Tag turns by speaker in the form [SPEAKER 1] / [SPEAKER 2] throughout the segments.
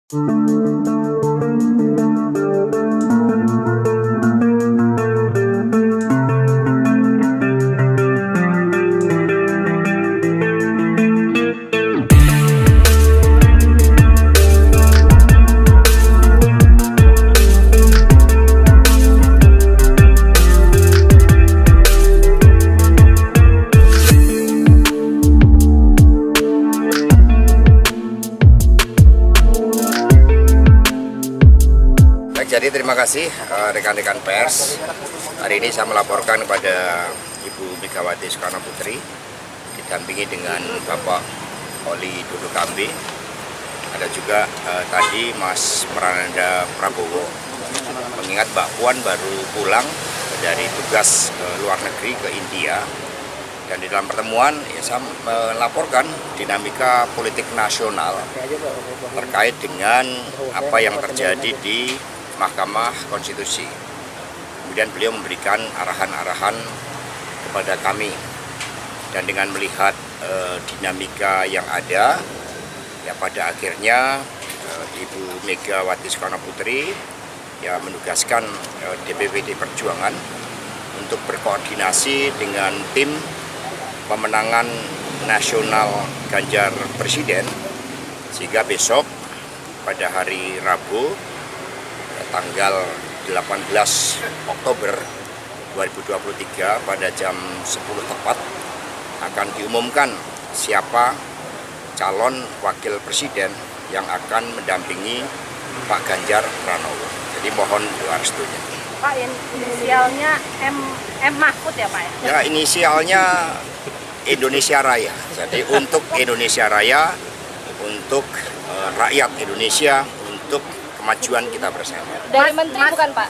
[SPEAKER 1] Jadi terima kasih rekan-rekan pers. Hari ini saya melaporkan kepada Ibu Megawati Soekarno Putri didampingi dengan Bapak Oli Dodo Kambe. Ada juga tadi Mas Prananda Prabowo. Mengingat Mbak Puan baru pulang dari tugas luar negeri ke India. Dan di dalam pertemuan saya melaporkan dinamika politik nasional terkait dengan apa yang terjadi di Mahkamah Konstitusi. Kemudian beliau memberikan arahan-arahan kepada kami, dan dengan melihat dinamika yang ada, ya pada akhirnya Ibu Megawati Soekarno Putri ya menugaskan DPP Perjuangan untuk berkoordinasi dengan tim pemenangan nasional Ganjar Presiden, sehingga besok pada hari Rabu tanggal 18 Oktober 2023 pada jam 10 tepat akan diumumkan siapa calon wakil presiden yang akan mendampingi Pak Ganjar Pranowo. Jadi mohon doa restunya.
[SPEAKER 2] Pak, inisialnya M Mahfud ya Pak?
[SPEAKER 1] Ya, inisialnya Indonesia Raya. Jadi untuk Indonesia Raya, untuk rakyat Indonesia, untuk kemajuan kita bersama.
[SPEAKER 3] Dari menteri bukan Pak?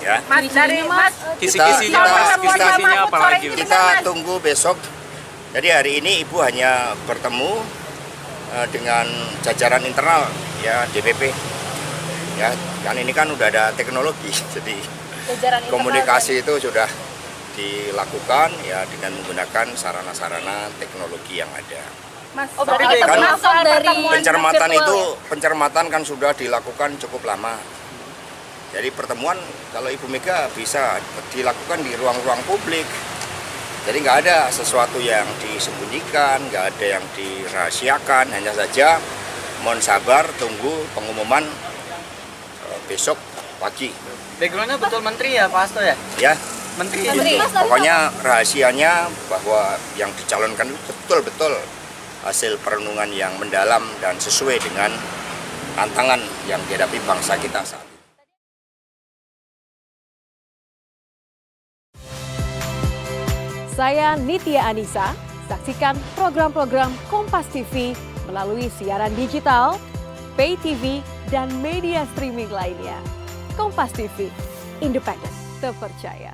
[SPEAKER 1] Ya.
[SPEAKER 2] Mas, dari Mas,
[SPEAKER 4] kisi-kisinya apa lagi?
[SPEAKER 1] Kita tunggu besok. Jadi hari ini Ibu hanya bertemu dengan jajaran internal ya DPP. Ya, kan ini kan udah ada teknologi, jadi komunikasi itu sudah dilakukan ya dengan menggunakan sarana-sarana teknologi yang ada.
[SPEAKER 2] Mas,
[SPEAKER 3] berarti
[SPEAKER 1] kan
[SPEAKER 3] dari
[SPEAKER 1] pencermatan
[SPEAKER 3] virtual,
[SPEAKER 1] itu pencermatan kan sudah dilakukan cukup lama. Jadi pertemuan kalau Ibu Mega bisa dilakukan di ruang-ruang publik. Jadi nggak ada sesuatu yang disembunyikan, nggak ada yang dirahasiakan. Hanya saja mohon sabar tunggu pengumuman besok pagi.
[SPEAKER 4] Backgroundnya betul menteri ya Pak Hasto ya?
[SPEAKER 1] Ya.
[SPEAKER 4] Menteri.
[SPEAKER 1] Pokoknya rahasianya bahwa yang dicalonkan itu betul-betul hasil perenungan yang mendalam dan sesuai dengan tantangan yang dihadapi bangsa kita saat ini.
[SPEAKER 5] Saya Nitya Anissa, saksikan program-program Kompas TV melalui siaran digital, pay TV, dan media streaming lainnya. Kompas TV, independen, terpercaya.